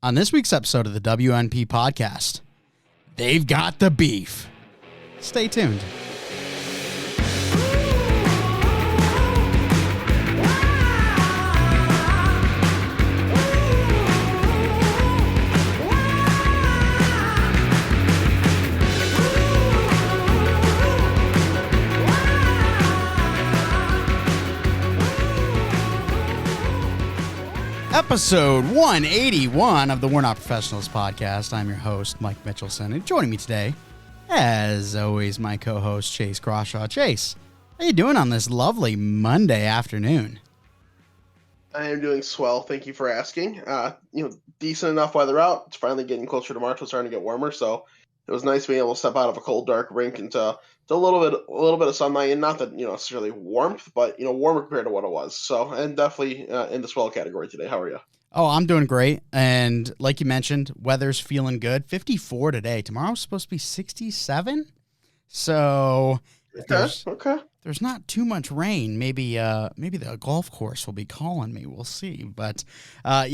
On this week's episode of the WNP podcast, they've got the beef. Stay tuned. Episode 181 of the We're Not Professionals podcast. I'm your host, Mike Mitchelson, and joining me today, as always, my co-host, Chase Crawshaw. Chase, how you doing on this lovely Monday afternoon? I am doing swell. Thank you for asking. Decent enough weather out. It's finally getting closer to March. It's starting to get warmer, so it was nice being able to step out of a cold, dark rink into a little bit of sunlight, and not that necessarily warmth, but warmer compared to what it was. So, and definitely in the swell category today. How are you? Oh, I'm doing great, and like you mentioned, weather's feeling good. 54 today. Tomorrow's supposed to be 67. So, if there's not too much rain, maybe the golf course will be calling me. We'll see. But I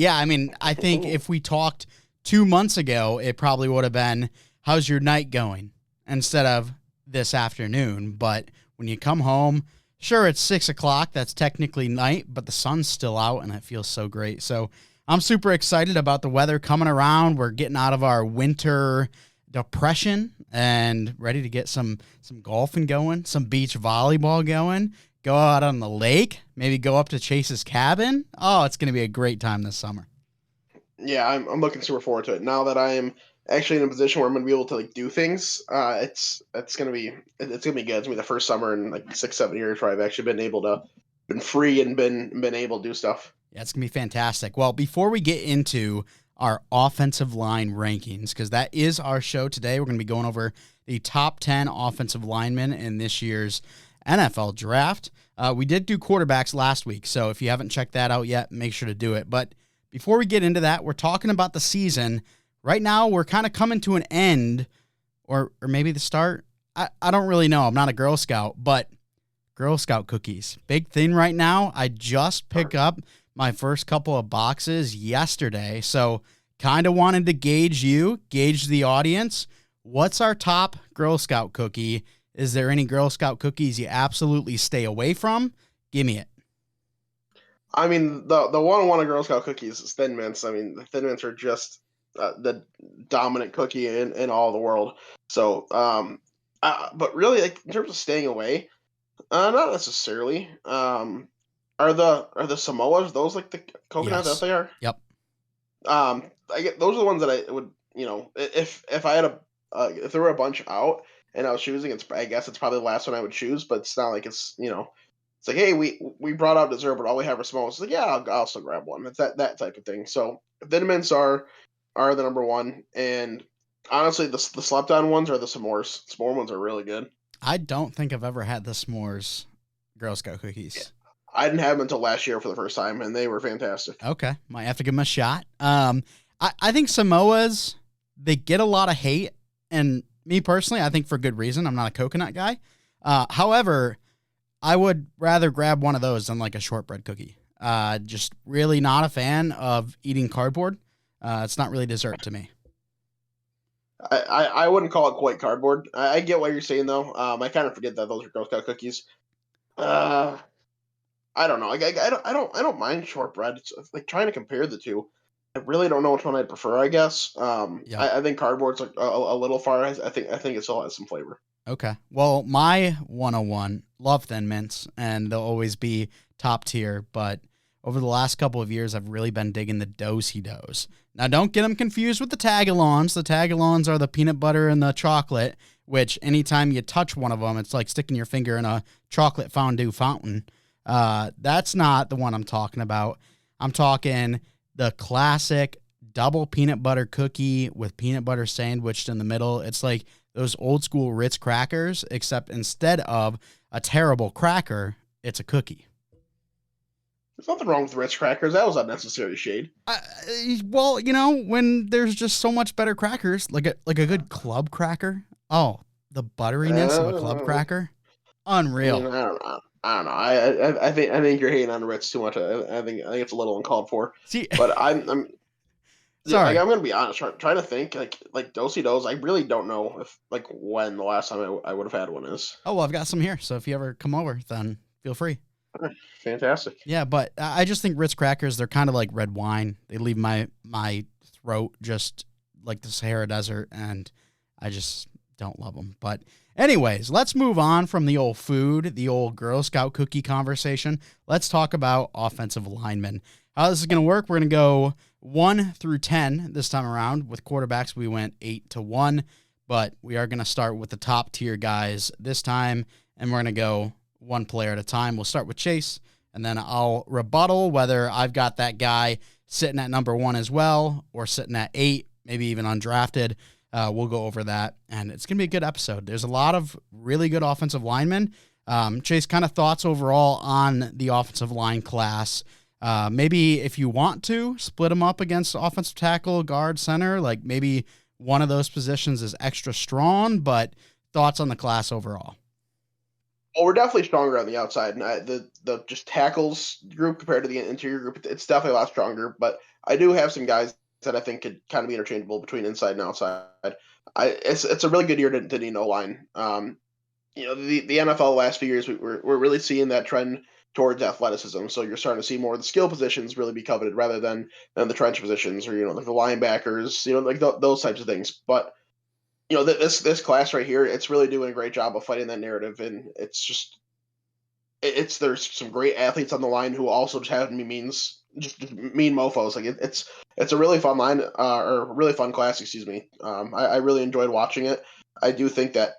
think if we talked 2 months ago, it probably would have been, how's your night going? Instead of this afternoon. But when you come home, sure, it's 6 o'clock. That's technically night, but the sun's still out and it feels so great. So I'm super excited about the weather coming around. We're getting out of our winter depression and ready to get some golfing going, some beach volleyball going, go out on the lake, maybe go up to Chase's cabin. Oh, it's going to be a great time this summer. Yeah, I'm looking super forward to it. Now that I am actually in a position where I'm going to be able to do things, it's going to be good. It's going to be the first summer in 6-7 years where I've actually been free and been able to do stuff. Yeah, it's going to be fantastic. Well, before we get into our offensive line rankings, because that is our show today, we're going to be going over the top 10 offensive linemen in this year's NFL draft. We did do quarterbacks last week, so if you haven't checked that out yet, make sure to do it. But before we get into that, we're talking about the season. Right now, we're kind of coming to an end, or maybe the start. I don't really know. I'm not a Girl Scout, but Girl Scout cookies. Big thing right now. I just picked up my first couple of boxes yesterday, so kind of wanted to gauge the audience. What's our top Girl Scout cookie? Is there any Girl Scout cookies you absolutely stay away from? Give me it. I mean, the one of Girl Scout cookies is Thin Mints. I mean, the Thin Mints are just the dominant cookie in all the world. So, but really, in terms of staying away, not necessarily. Are the Samoas those like the coconut that they are? Yep. Those are the ones that I would, if I had if there were a bunch out and I was choosing, I guess it's probably the last one I would choose. But it's not like it's it's like, hey, we brought out dessert, but all we have are Samoas. It's like, yeah, I'll still grab one. It's that type of thing. So Thin Mints are the number one, and honestly, the slept on ones are the s'mores. S'more ones are really good. I don't think I've ever had the s'mores Girl Scout cookies. Yeah. I didn't have them until last year for the first time, and they were fantastic. Okay, might have to give them a shot. I think Samoas, they get a lot of hate, and me personally, I think for good reason. I'm not a coconut guy. However, I would rather grab one of those than like a shortbread cookie. Just really not a fan of eating cardboard. It's not really dessert to me. I wouldn't call it quite cardboard. I get what you're saying though. I kind of forget that those are Girl Scout cookies. I don't know. I don't mind shortbread. It's like trying to compare the two. I really don't know which one I'd prefer. I guess. I think cardboard's like a little far. I think it still has some flavor. Okay. Well, my 101, love Thin Mints, and they'll always be top tier. But over the last couple of years, I've really been digging the Do-si-dos. Now, don't get them confused with the Tagalongs. The Tagalongs are the peanut butter and the chocolate, which anytime you touch one of them, it's like sticking your finger in a chocolate fondue fountain. That's not the one I'm talking about. I'm talking the classic double peanut butter cookie with peanut butter sandwiched in the middle. It's like those old school Ritz crackers, except instead of a terrible cracker, it's a cookie. There's nothing wrong with Ritz crackers. That was unnecessary shade. Well, when there's just so much better crackers, like a good club cracker. Oh, the butteriness of a club cracker, unreal. I don't know. I think you're hating on the Ritz too much. I think it's a little uncalled for. See, but I'm Sorry. I'm gonna be honest. Trying to think like Dosey Dos. I really don't know if like when the last time I would have had one is. Oh, well, I've got some here. So if you ever come over, then feel free. Fantastic. Yeah, but I just think Ritz crackers, they're kind of like red wine. They leave my throat just like the Sahara Desert, and I just don't love them. But anyways, let's move on from the old food, the old Girl Scout cookie conversation. Let's talk about offensive linemen. How this is going to work, we're going to go 1 through 10 this time around. With quarterbacks, we went 8 to 1, but we are going to start with the top tier guys this time, and we're going to go one player at a time. We'll start with Chase, and then I'll rebuttal whether I've got that guy sitting at number 1 as well, or sitting at 8, maybe even undrafted. We'll go over that, and it's going to be a good episode. There's a lot of really good offensive linemen. Chase, kind of thoughts overall on the offensive line class. Maybe if you want to split them up against offensive tackle, guard, center, like maybe one of those positions is extra strong, but thoughts on the class overall? Well, we're definitely stronger on the outside, and the just tackles group compared to the interior group, it's definitely a lot stronger. But I do have some guys that I think could kind of be interchangeable between inside and outside. It's a really good year to need O-line. The NFL last few years, we're really seeing that trend towards athleticism. So you're starting to see more of the skill positions really be coveted rather than the trench positions or like the linebackers, like those types of things. But this class right here, it's really doing a great job of fighting that narrative, and there's some great athletes on the line who also just have just mean mofos. Like it's a really fun line or really fun class. Excuse me. I really enjoyed watching it. I do think that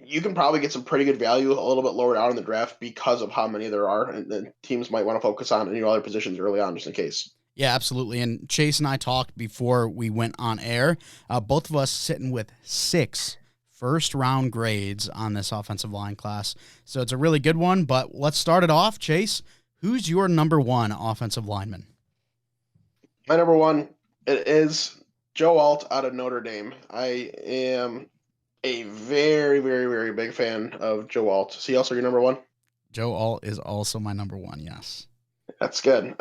you can probably get some pretty good value a little bit lower down in the draft because of how many there are, and then teams might want to focus on other positions early on just in case. Yeah, absolutely. And Chase and I talked before we went on air. Both of us sitting with 6 first-round grades on this offensive line class. So it's a really good one, but let's start it off. Chase, who's your number 1 offensive lineman? My number 1, it is Joe Alt out of Notre Dame. I am a very, very, very big fan of Joe Alt. Is he also your number 1? Joe Alt is also my number 1, yes. That's good.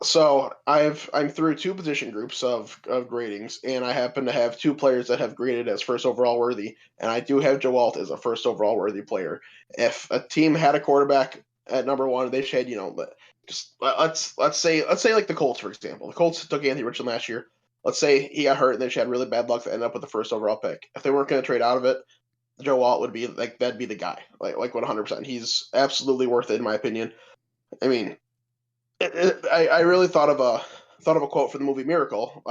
So I'm through 2 position groups of gradings, and I happen to have 2 players that have graded as first overall worthy, and I do have Joe Alt as a first overall worthy player. If a team had a quarterback at number 1, they should, just let's say like the Colts, for example. The Colts took Anthony Richardson last year. Let's say he got hurt and they just had really bad luck to end up with the first overall pick. If they weren't going to trade out of it, Joe Alt would be like that'd be the guy, like 100%. He's absolutely worth it in my opinion. I mean, I really thought of a quote from the movie Miracle,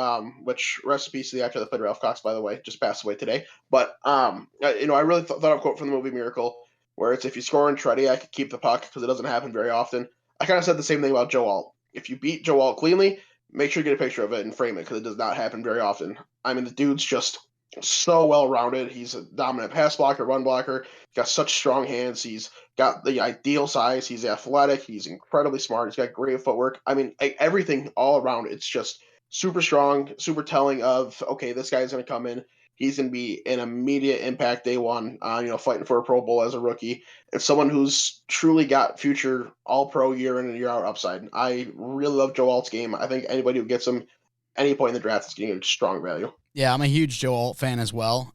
which rest in peace to the actor that played Ralph Cox, by the way, just passed away today. But I really thought of a quote from the movie Miracle where it's if you score in Treddy, I could keep the puck because it doesn't happen very often. I kind of said the same thing about Joe Alt. If you beat Joe Alt cleanly, make sure you get a picture of it and frame it because it does not happen very often. I mean, the dude's just so well rounded. He's a dominant pass blocker, run blocker. He's got such strong hands. He's got the ideal size. He's athletic. He's incredibly smart. He's got great footwork. I mean, everything all around. It's just super strong, super telling of, okay, this guy's going to come in. He's going to be an immediate impact day one, fighting for a Pro Bowl as a rookie. It's someone who's truly got future all-pro year in and year out upside. I really love Joe Alt's game. I think anybody who gets him any point in the draft is getting a strong value. Yeah, I'm a huge Joe Alt fan as well.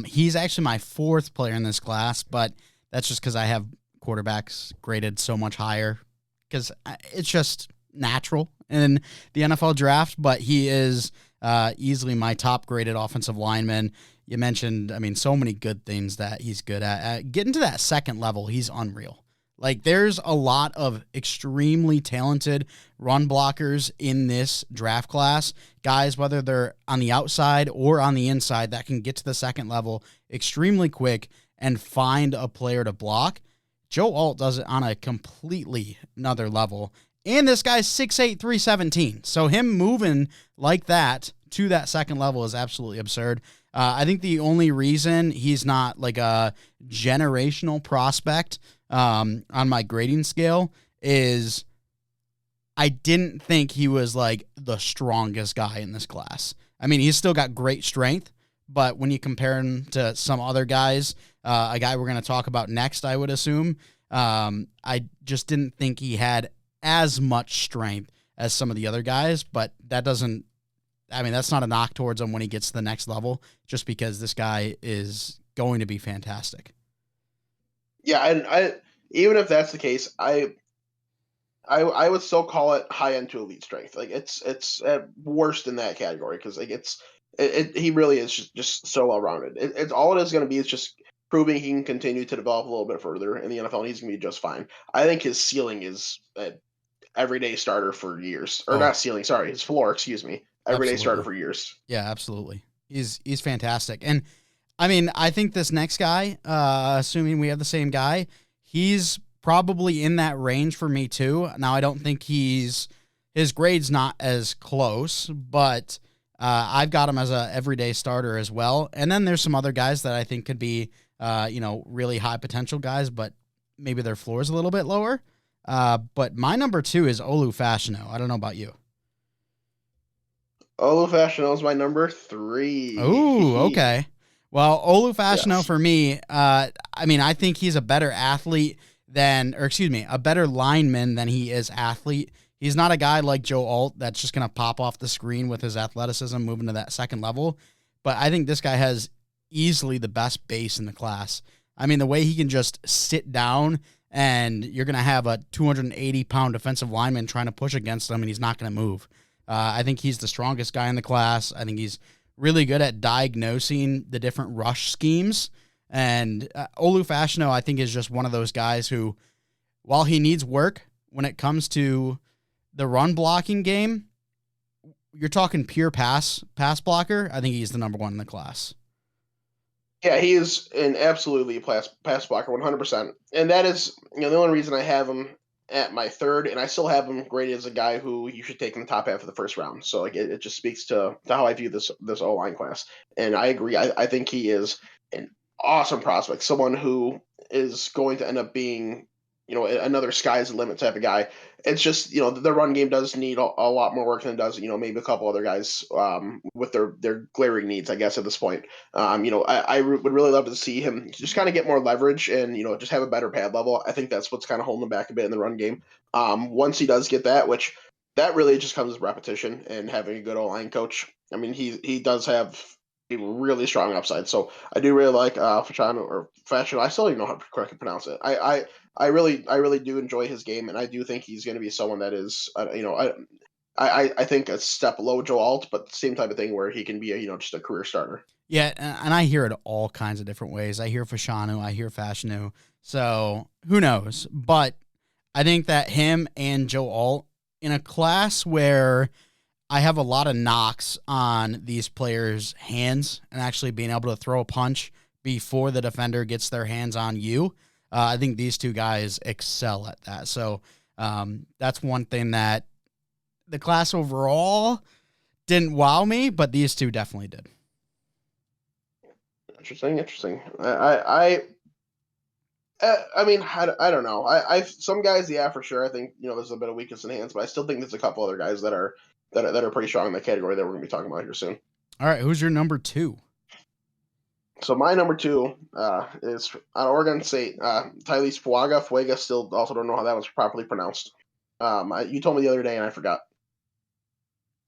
He's actually my 4th player in this class, but that's just because I have quarterbacks graded so much higher because it's just natural in the NFL draft, but he is easily my top graded offensive lineman. You mentioned, so many good things that he's good at. Getting to that second level, he's unreal. Like, there's a lot of extremely talented run blockers in this draft class. Guys, whether they're on the outside or on the inside, that can get to the second level extremely quick and find a player to block. Joe Alt does it on a completely another level. And this guy's 6'8", 317. So him moving like that to that second level is absolutely absurd. I think the only reason he's not like a generational prospect on my grading scale is I didn't think he was like the strongest guy in this class. I mean, he's still got great strength, but when you compare him to some other guys, a guy we're going to talk about next, I would assume, I just didn't think he had as much strength as some of the other guys, but that doesn't I mean, that's not a knock towards him when he gets to the next level, just because this guy is going to be fantastic. Yeah, and I even if that's the case, I would still call it high end to elite strength. Like it's at worst in that category because like he really is just so well rounded. It's all it is going to be is just proving he can continue to develop a little bit further in the NFL, and he's going to be just fine. I think his ceiling is an everyday starter for years, or Oh, not ceiling, sorry, his floor, excuse me, everyday starter absolutely. for years. Yeah, absolutely. He's fantastic. And I mean, I think this next guy, assuming we have the same guy, he's probably in that range for me too. Now, I don't think his grade's not as close, but I've got him as a everyday starter as well. And then there's some other guys that I think could be, really high potential guys, but maybe their floor is a little bit lower. But my number 2 is Olu Fashino. I don't know about you. Olufashionell is my number 3. Oh, okay. Well, Olu Fashino Yes. for me, I mean, I think he's a better athlete or excuse me, a better lineman than he is athlete. He's not a guy like Joe Alt that's just going to pop off the screen with his athleticism moving to that second level. But I think this guy has easily the best base in the class. I mean, the way he can just sit down and you're going to have a 280-pound defensive lineman trying to push against him and he's not going to move. I think he's the strongest guy in the class. I think he's really good at diagnosing the different rush schemes. And Olu Fashino, I think, is just one of those guys who, while he needs work when it comes to the run blocking game, you're talking pure pass blocker. I think he's the number 1 in the class. Yeah, he is an absolutely pass blocker, 100%. And that is, the only reason I have him at my 3rd, and I still have him graded as a guy who you should take in the top half of the first round. So like it just speaks to how I view this O line class. And I agree. I think he is an awesome prospect, someone who is going to end up being, another sky's the limit type of guy. It's just, the run game does need a lot more work than it does, maybe a couple other guys with their glaring needs, I guess, at this point. I would really love to see him just kind of get more leverage and, just have a better pad level. I think that's what's kind of holding him back a bit in the run game. Once he does get that, which that really just comes with repetition and having a good O-line coach. I mean, he does have a really strong upside. So I do really like Fashano or Fashion. I still don't even know how to correctly pronounce it. I really do enjoy his game, and I do think he's going to be someone that is, I think a step below Joe Alt, but same type of thing where he can be just a career starter. Yeah, and I hear it all kinds of different ways. I hear Fashanu, I hear Fashanu. So who knows? But I think that him and Joe Alt in a class where I have a lot of knocks on these players' hands and actually being able to throw a punch before the defender gets their hands on you. I think these two guys excel at that. So that's one thing that the class overall didn't wow me, but these two definitely did. Interesting. I mean, I don't know. Some guys, yeah, for sure. I think there's a bit of weakness in hands, but I still think there's a couple other guys that are pretty strong in that category that we're gonna be talking about here soon. All right, who's your number 2? So my number 2 is on Oregon State, Tylese Fuaga. Fuega, still also don't know how that was properly pronounced. You told me the other day and I forgot.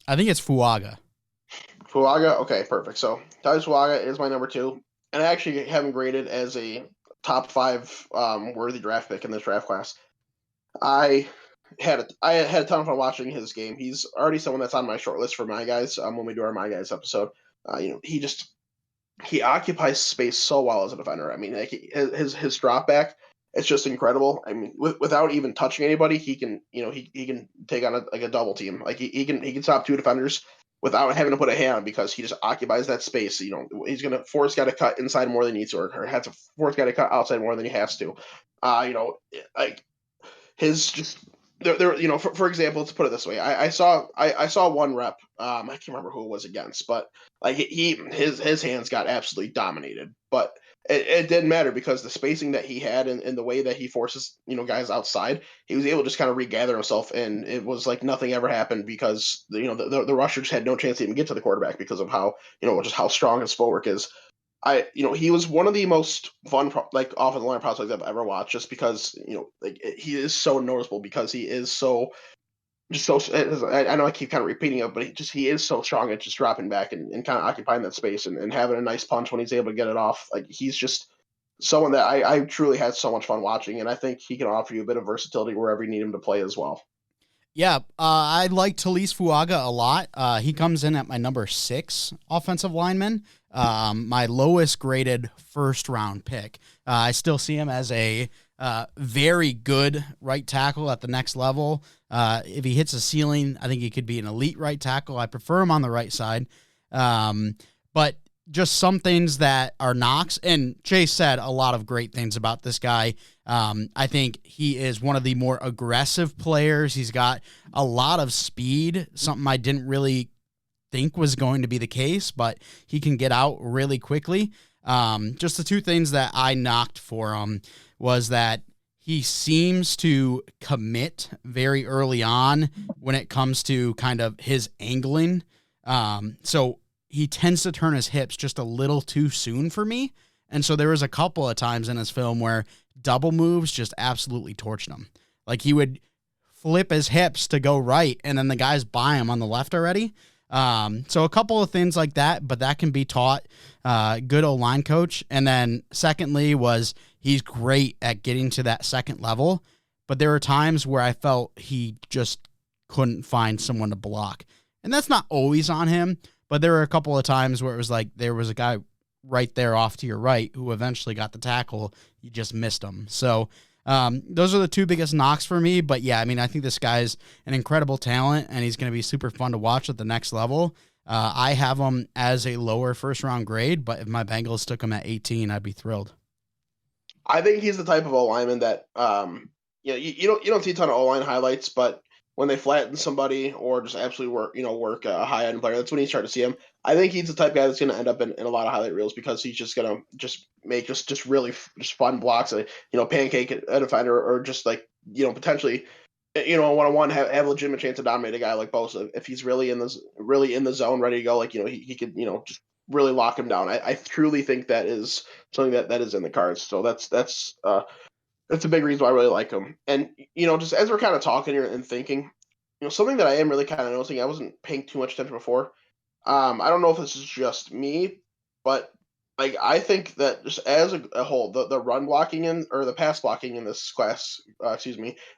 I think it's Fuaga. Fuaga, okay, perfect. So Tylese Fuaga is my number 2, and I actually have him graded as a top 5 worthy draft pick in this draft class. I had a ton of fun watching his game. He's already someone that's on my short list for my guys. When we do our my guys episode, he occupies space so well as a defender. I mean, like his drop back, it's just incredible. I mean, without even touching anybody, he can he can take on a double team. Like he can stop 2 defenders without having to put a hand on because he just occupies that space. He's gonna force guy to cut inside more than he needs to, or has to force guy to cut outside more than he has to. Like his just there for example, let's put it this way. I saw one rep. I can't remember who it was against, but like his hands got absolutely dominated. But it didn't matter because the spacing that he had and the way that he forces guys outside, he was able to just kind of regather himself, and it was like nothing ever happened because the rushers had no chance to even get to the quarterback because of how just how strong his footwork is. He was one of the most fun like offensive line prospects I've ever watched, just because like he is so noticeable because he is so just so I know I keep kind of repeating it, but he is so strong at just dropping back and kind of occupying that space and having a nice punch when he's able to get it off. Like he's just someone that I truly had so much fun watching, and I think he can offer you a bit of versatility wherever you need him to play as well. Yeah, I like Talise Fuaga a lot. He comes in at my number 6 offensive lineman, my lowest graded first round pick. I still see him as a very good right tackle at the next level. If he hits a ceiling, I think he could be an elite right tackle. I prefer him on the right side. But just some things that are knocks. And Chase said a lot of great things about this guy. I think he is one of the more aggressive players. He's got a lot of speed, something I didn't really think was going to be the case, but he can get out really quickly. Just the two things that I knocked for him was that he seems to commit very early on when it comes to kind of his angling. So he tends to turn his hips just a little too soon for me. And so there was a couple of times in his film where double moves just absolutely torched him. Like he would flip his hips to go right, and then the guy's by him on the left already. So a couple of things like that, but that can be taught. Good O-line coach. And then secondly was he's great at getting to that second level, but there were times where I felt he just couldn't find someone to block. And that's not always on him, but there were a couple of times where it was like there was a guy right there off to your right who eventually got the tackle. You just missed him. So those are the two biggest knocks for me. But yeah, I mean, I think this guy's an incredible talent, and he's going to be super fun to watch at the next level. I have him as a lower first round grade, but if my Bengals took him at 18, I'd be thrilled. I think he's the type of O-lineman that you don't see a ton of O-line highlights, but when they flatten somebody or just absolutely work a high end player, that's when you start to see him. I think he's the type of guy that's going to end up in a lot of highlight reels because he's just going to just make just really just fun blocks, pancake a defender or just like potentially one-on-one have a legitimate chance to dominate a guy like Bosa if he's really in the zone, ready to go. Like he could just really lock him down. I truly think that is something that is in the cards. So that's a big reason why I really like him. And just as we're kind of talking here and thinking, something that I am really kind of noticing, I wasn't paying too much attention before. I don't know if this is just me, but like I think that just as a whole, the run blocking or the pass blocking in this class,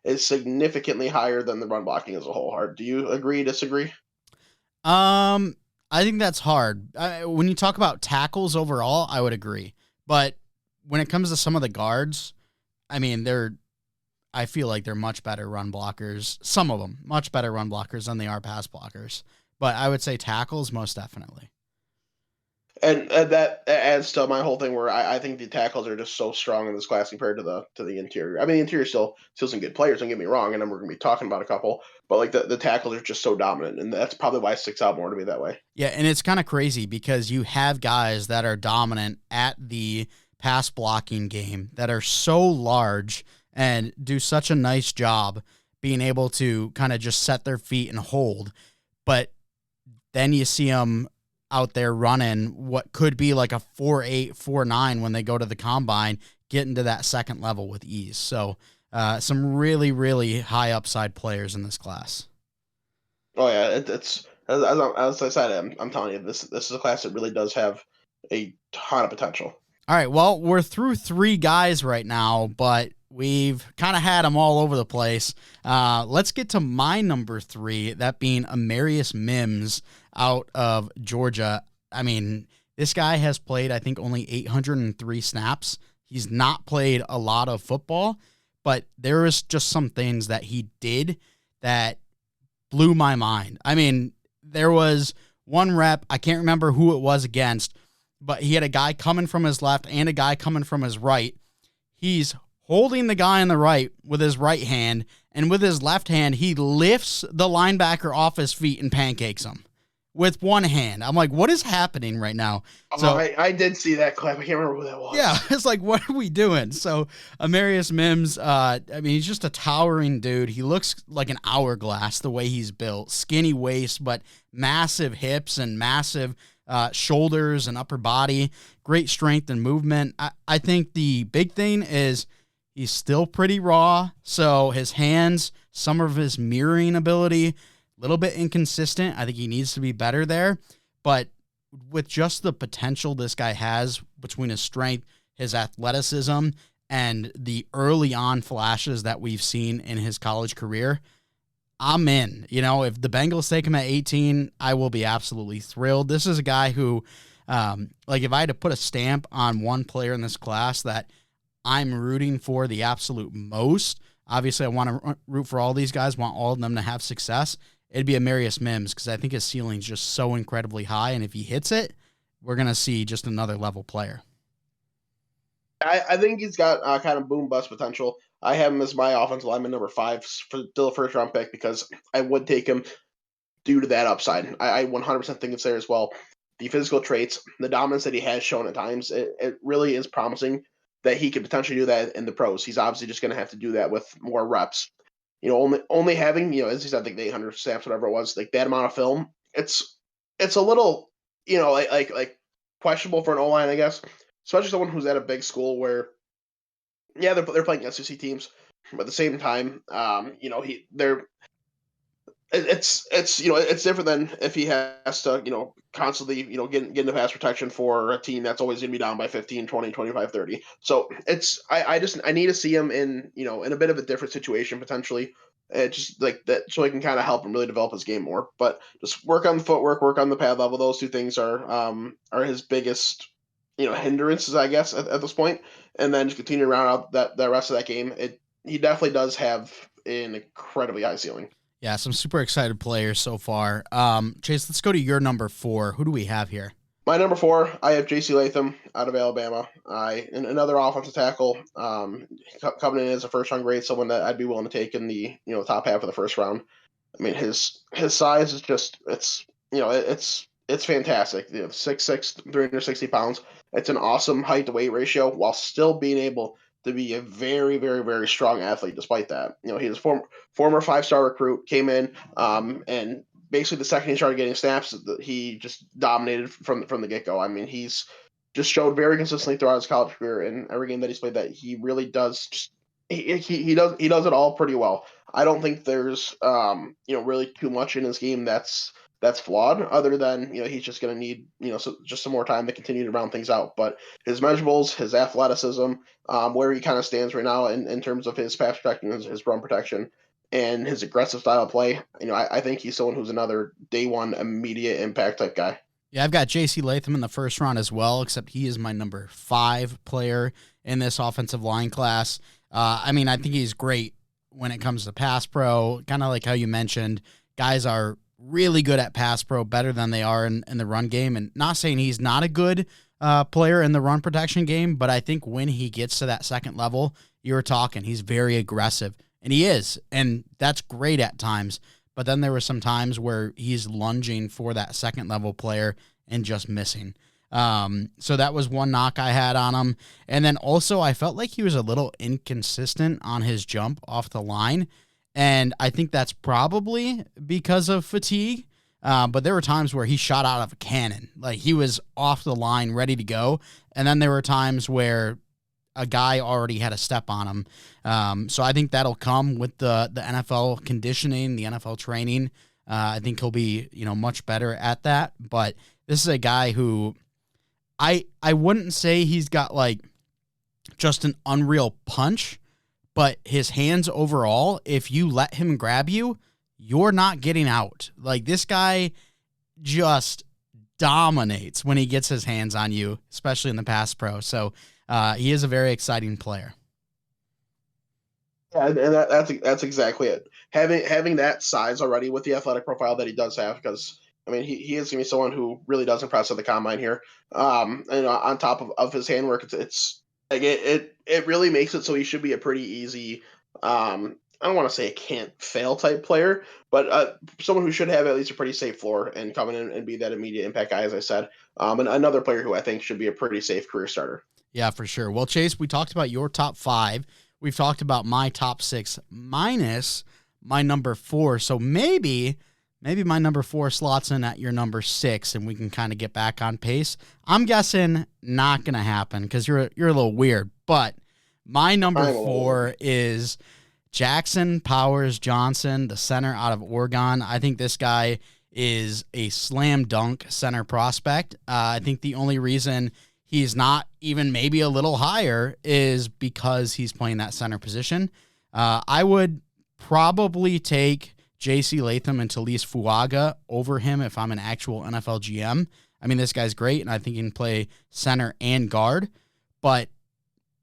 is significantly higher than the run blocking as a whole. Do you agree? Disagree? I think that's hard. When you talk about tackles overall, I would agree. But when it comes to some of the guards, I mean, I feel like they're much better run blockers. Some of them much better run blockers than they are pass blockers. But I would say tackles most definitely. And that adds to my whole thing where I think the tackles are just so strong in this class compared to the interior. I mean, the interior still some good players, don't get me wrong, and then we're going to be talking about a couple, but like the tackles are just so dominant, and that's probably why it sticks out more to me that way. Yeah, and it's kind of crazy because you have guys that are dominant at the pass blocking game that are so large and do such a nice job being able to kind of just set their feet and hold, but then you see them out there running what could be like a 4.8, 4.9 when they go to the combine, get into that second level with ease. So some really, really high upside players in this class. Oh yeah, it's as I said, I'm telling you, this is a class that really does have a ton of potential. All right, well, we're through 3 guys right now, but we've kind of had them all over the place. Let's get to my number 3, that being Amarius Mims out of Georgia. I mean, this guy has played, I think, only 803 snaps. He's not played a lot of football, but there is just some things that he did that blew my mind. I mean, there was one rep, I can't remember who it was against, but he had a guy coming from his left and a guy coming from his right. He's holding the guy on the right with his right hand, and with his left hand, he lifts the linebacker off his feet and pancakes him with one hand. I'm like, what is happening right now? So I did see that clip. I can't remember who that was. Yeah, it's like, what are we doing? So Amarius Mims, I mean, he's just a towering dude. He looks like an hourglass the way he's built. Skinny waist, but massive hips and massive shoulders and upper body. Great strength and movement. I think the big thing is He's still pretty raw. So his hands, some of his mirroring ability, a little bit inconsistent. I think he needs to be better there. But with just the potential this guy has between his strength, his athleticism, and the early on flashes that we've seen in his college career, I'm in. If the Bengals take him at 18, I will be absolutely thrilled. This is a guy who, if I had to put a stamp on one player in this class that I'm rooting for the absolute most, obviously I want to root for all these guys, want all of them to have success, it'd be Amarius Mims, because I think his ceiling's just so incredibly high, and if he hits it, we're going to see just another level player. I think he's got kind of boom bust potential. I have him as my offensive lineman number 5 for still a first round pick because I would take him due to that upside. I 100% think it's there as well. The physical traits, the dominance that he has shown at times, it really is promising that he could potentially do that in the pros. He's obviously just going to have to do that with more reps. Only having, as he said, like 800 snaps, whatever it was, like that amount of film, it's a little, like questionable for an O-line, I guess, especially someone who's at a big school where, yeah, they're playing SEC teams, but at the same time, it's different than if he has to, constantly, get into pass protection for a team that's always going to be down by 15, 20, 25, 30. So I need to see him in a bit of a different situation potentially. Just like that, so I can kind of help him really develop his game more. But just work on the footwork, work on the pad level. Those two things are his biggest, hindrances, I guess, at this point. And then just continue to round out that rest of that game. He definitely does have an incredibly high ceiling. Yeah, some super excited players so far. Chase, let's go to your number 4. Who do we have here? My number 4, I have J.C. Latham out of Alabama. Another offensive tackle, coming in as a first-round grade, someone that I'd be willing to take in the top half of the first round. I mean, his size is just it's fantastic. 6'6", 360 pounds. It's an awesome height to weight ratio while still being able to be a very, very, very strong athlete. Despite that, he was former 5-star recruit, came in, and basically the second he started getting snaps, he just dominated from the get go. I mean, he's just showed very consistently throughout his college career in every game that he's played that he really does just he does it all pretty well. I don't think there's really too much in his game that's flawed, other than he's just going to need just some more time to continue to round things out. But his measurables, his athleticism, where he kind of stands right now in terms of his pass protection, his run protection, and his aggressive style of play, I think he's someone who's another day one immediate impact type guy. Yeah, I've got J.C. Latham in the first round as well, except he is my number 5 player in this offensive line class. I think he's great when it comes to pass pro, kind of like how you mentioned. Guys are really good at pass pro, better than they are in the run game. And not saying he's not a good player in the run protection game, but I think when he gets to that second level, you were talking, he's very aggressive. And he is, and that's great at times. But then there were some times where he's lunging for that second level player and just missing. So that was one knock I had on him. And then also I felt like he was a little inconsistent on his jump off the line. And I think that's probably because of fatigue. But there were times where he shot out of a cannon. Like, he was off the line, ready to go. And then there were times where a guy already had a step on him. So I think that'll come with the NFL conditioning, the NFL training. I think he'll be, much better at that. But this is a guy who I wouldn't say he's got like just an unreal punch, but his hands overall, if you let him grab you, you're not getting out. Like, this guy just dominates when he gets his hands on you, especially in the pass pro. So he is a very exciting player. Yeah, and that's exactly it. Having that size already with the athletic profile that he does have, because he is going to be someone who really does impress at the combine here. And on top of his handwork, it's like it really makes it so he should be a pretty easy. I don't want to say a can't fail type player, but someone who should have at least a pretty safe floor and come in and be that immediate impact guy, as I said. And another player who I think should be a pretty safe career starter. Yeah, for sure. Well, Chase, we talked about your top 5. We've talked about my top 6 minus my number 4. So maybe my number 4 slots in at your number 6 and we can kind of get back on pace. I'm guessing not going to happen because you're a little weird. But My number 4 is Jackson Powers Johnson, the center out of Oregon. I think this guy is a slam dunk center prospect. I think the only reason he's not even maybe a little higher is because he's playing that center position. I would probably take J.C. Latham and Talise Fuaga over him if I'm an actual NFL GM. I mean, this guy's great, and I think he can play center and guard, but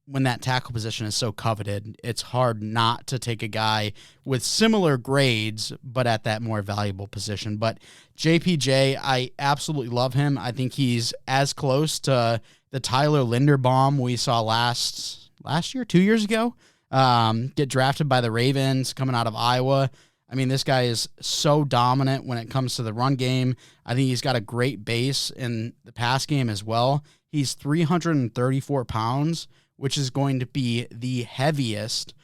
when that tackle position is so coveted, it's hard not to take a guy with similar grades, but at that more valuable position. But JPJ, I absolutely love him. I think he's as close to the Tyler Linderbaum we saw last year, 2 years ago, get drafted by the Ravens coming out of Iowa. I mean, this guy is so dominant when it comes to the run game. I think he's got a great base in the pass game as well. He's 334 pounds, which is going to be the heaviest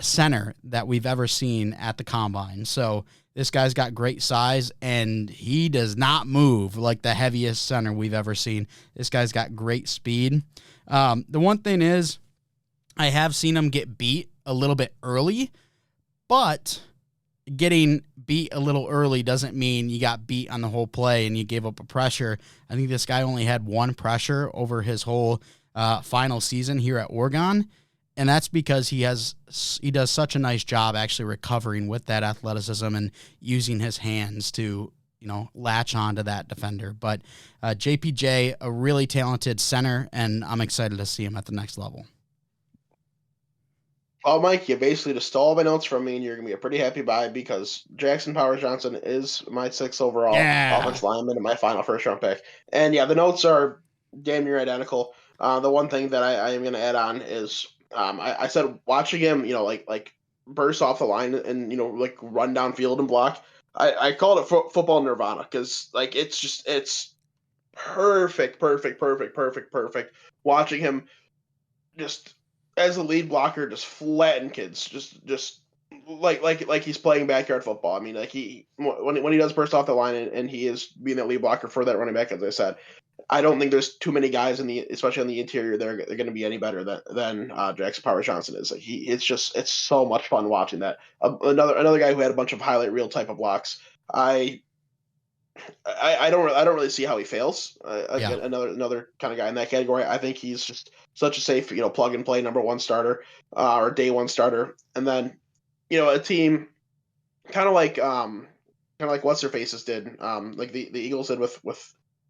center that we've ever seen at the combine. So this guy's got great size, and he does not move like the heaviest center we've ever seen. This guy's got great speed. The one thing is, I have seen him get beat a little bit early, but getting beat a little early doesn't mean you got beat on the whole play and you gave up a pressure. I think this guy only had one pressure over his whole final season here at Oregon, and that's because he does such a nice job actually recovering with that athleticism and using his hands to latch onto that defender. But JPJ, a really talented center, and I'm excited to see him at the next level. Well, Mike, you basically just stole all my notes from me, and you're going to be a pretty happy buy because Jackson Powers Johnson is my 6th overall offensive lineman and my final first-round pick. And, yeah, the notes are damn near identical. The one thing that I am going to add on is I said watching him, like burst off the line and, like run downfield and block. I called it football nirvana because, like, it's perfect watching him just – as a lead blocker, just flatten kids, just like he's playing backyard football. I mean, like when he does burst off the line and he is being that lead blocker for that running back, as I said, I don't think there's too many guys especially on the interior, they're going to be any better than Jackson Powers Johnson is. Like it's so much fun watching that. Another guy who had a bunch of highlight reel type of blocks. I don't really see how he fails. Another kind of guy in that category. I think he's just such a safe, plug and play number one starter or day one starter. And then, a team kind of like what's their faces did, like the Eagles did with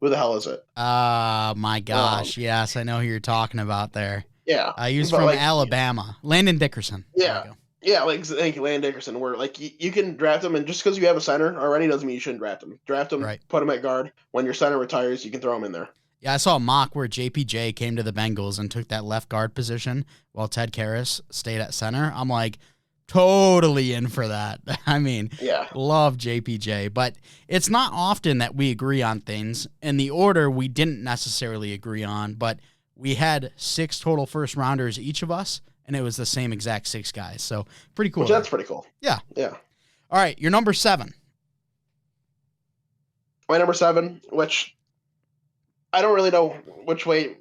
who the hell is it? My gosh, yes, I know who you're talking about there. Yeah, he was from Alabama, Landon Dickerson. Yeah. Yeah, like thank you, Landon Dickerson. Where like you can draft him, and just because you have a center already doesn't mean you shouldn't draft him. Draft him, right. Put him at guard. When your center retires, you can throw him in there. Yeah, I saw a mock where JPJ came to the Bengals and took that left guard position while Ted Karras stayed at center. I'm like, totally in for that. I mean, love JPJ, but it's not often that we agree on things. In the order, we didn't necessarily agree on, but we had 6 total first rounders, each of us, and it was the same exact 6 guys. So pretty cool. That's pretty cool. Yeah. Yeah. All right. Your number 7. My number 7, which I don't really know which way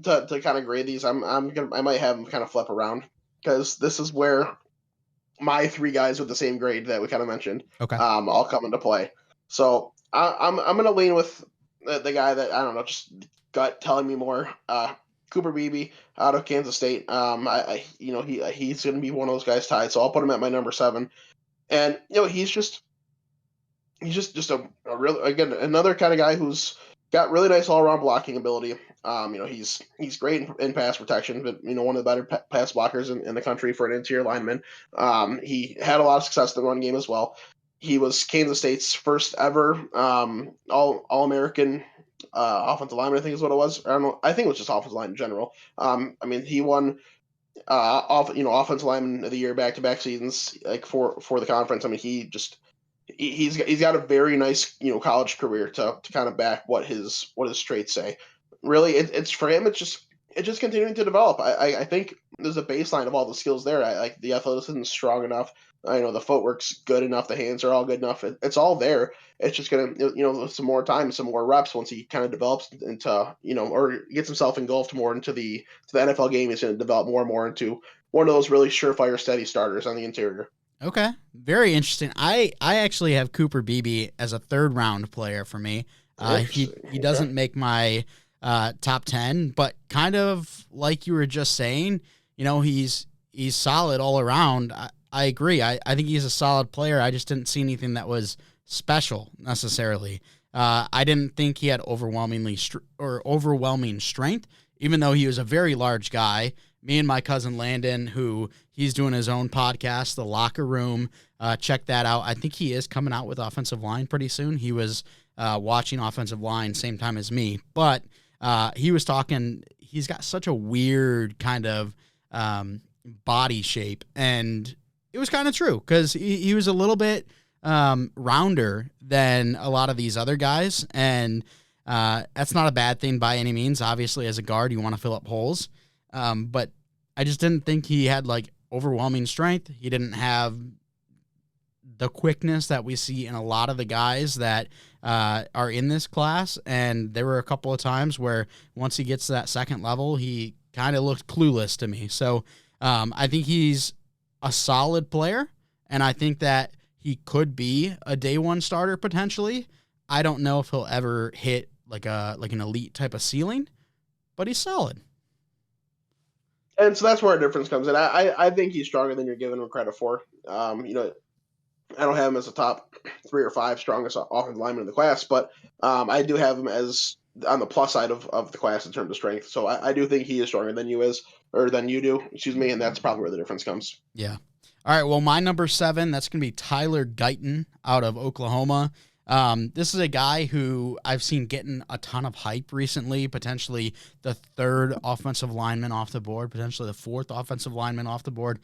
to kind of grade these. I might have them kind of flip around because this is where my 3 guys with the same grade that we kind of mentioned, all come into play. So I'm going to lean with the guy that, I don't know, just gut telling me more, Cooper Beebe out of Kansas State. He's going to be one of those guys tied, so I'll put him at my number 7. And he's just a real, again, another kind of guy who's got really nice all around blocking ability. He's great in pass protection, but one of the better pass blockers in the country for an interior lineman. He had a lot of success in the run game as well. He was Kansas State's first ever all American offensive lineman, I think is what it was. I don't know. I think it was just offensive line in general. He won offensive lineman of the year back-to-back seasons, like for the conference. I mean, he's got a very nice college career to kind of back what his traits say. Really, it's for him. It's just it's just continuing to develop. I think there's a baseline of all the skills there. Like the athleticism is strong enough. I know the footwork's good enough. The hands are all good enough. It's all there. It's just gonna, some more time, some more reps. Once he kind of develops into, or gets himself engulfed more into the NFL game, he's gonna develop more and more into one of those really surefire, steady starters on the interior. Okay, very interesting. I actually have Cooper Beebe as a third round player for me. He doesn't make my top 10, but kind of like you were just saying, he's solid all around. I agree. I think he's a solid player. I just didn't see anything that was special necessarily. I didn't think he had overwhelming strength, even though he was a very large guy. Me and my cousin Landon, who he's doing his own podcast, The Locker Room. Check that out. I think he is coming out with offensive line pretty soon. He was watching offensive line same time as me, but he was talking. He's got such a weird kind of body shape, and it was kind of true because he was a little bit rounder than a lot of these other guys, and that's not a bad thing by any means. Obviously, as a guard, you want to fill up holes. But I just didn't think he had like overwhelming strength. He didn't have the quickness that we see in a lot of the guys that are in this class. And there were a couple of times where once he gets to that second level, he kind of looked clueless to me. So I think he's a solid player, and I think that he could be a day one starter potentially. I don't know if he'll ever hit like an elite type of ceiling, but he's solid. And so that's where a difference comes in. I think he's stronger than you're giving him credit for. I don't have him as a top 3 or 5 strongest offensive lineman in the class, but I do have him as on the plus side of the class in terms of strength. So I do think he is stronger than you do, excuse me, and that's probably where the difference comes. Yeah. All right, well, my number 7, that's going to be Tyler Guyton out of Oklahoma. This is a guy who I've seen getting a ton of hype recently, potentially the 3rd offensive lineman off the board, potentially the 4th offensive lineman off the board.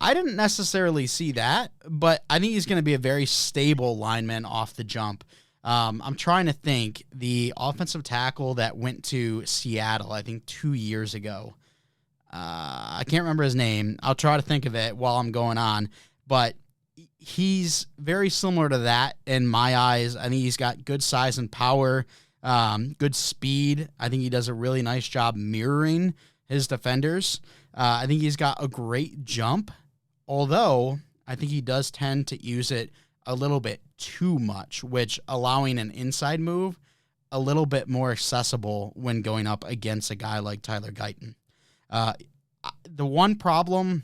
I didn't necessarily see that, but I think he's going to be a very stable lineman off the jump. I'm trying to think. The offensive tackle that went to Seattle, I think 2 years ago. I can't remember his name. I'll try to think of it while I'm going on, but he's very similar to that in my eyes. I think he's got good size and power, good speed. I think he does a really nice job mirroring his defenders. I think he's got a great jump, although I think he does tend to use it a little bit too much, which allowing an inside move a little bit more accessible when going up against a guy like Tyler Guyton. The one problem,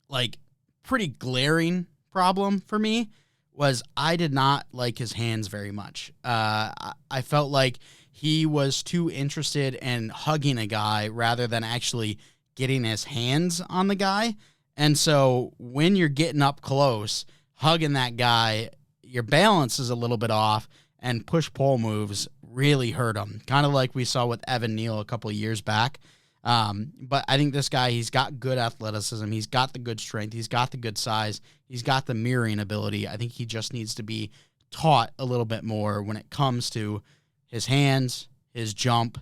like pretty glaring problem for me, was I did not like his hands very much. I felt like he was too interested in hugging a guy rather than actually getting his hands on the guy. And so when you're getting up close, hugging that guy, your balance is a little bit off, and push-pull moves really hurt him, kind of like we saw with Evan Neal a couple of years back. But I think this guy, he's got good athleticism. He's got the good strength. He's got the good size. He's got the mirroring ability. I think he just needs to be taught a little bit more when it comes to his hands, his jump,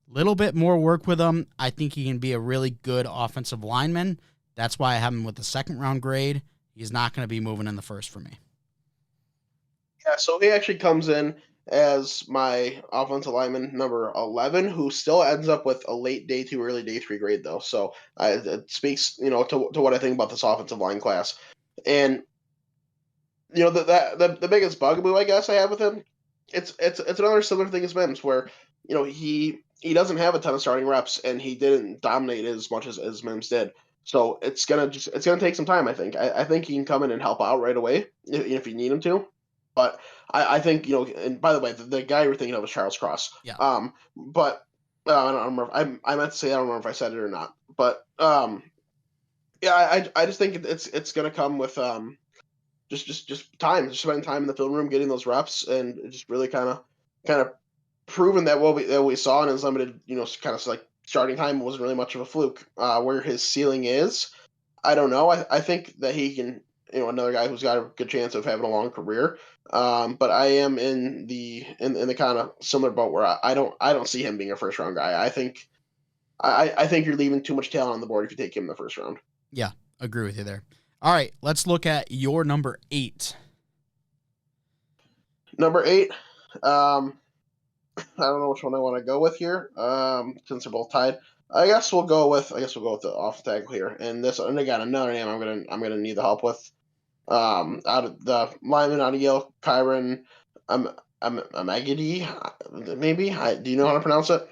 little bit more work with him. I think he can be a really good offensive lineman. That's why I have him with the 2nd round grade. He's not going to be moving in the 1st for me. Yeah, so he actually comes in as my offensive lineman number 11, who still ends up with a late day 2, early day 3 grade though. So it speaks, to what I think about this offensive line class. And the biggest bugaboo I guess I have with him, it's another similar thing as Mims, where he doesn't have a ton of starting reps, and he didn't dominate as much as Mims did. So it's gonna take some time. I think I think he can come in and help out right away if you need him to. But I think and by the way, the guy you're thinking of is Charles Cross. Yeah. But I don't remember. I meant to say I don't remember if I said it or not. But yeah, I just think it's gonna come with just time, just spending time in the film room, getting those reps, and just really kind of proving that what we saw in his limited, kind of like starting time wasn't really much of a fluke. Where his ceiling is, I don't know. I think that he can, another guy who's got a good chance of having a long career. But I am in the kind of similar boat where I don't see him being a 1st round guy. I think I think you're leaving too much talent on the board if you take him in the first round. Yeah, agree with you there. All right, let's look at your number 8. Number 8, I don't know which one I want to go with here. Since they're both tied, I guess we'll go with the off tackle here. And again, another name I'm gonna need the help with. Out of the lineman out of Yale, Kyron, Amagidi, maybe. Do you know how to pronounce it?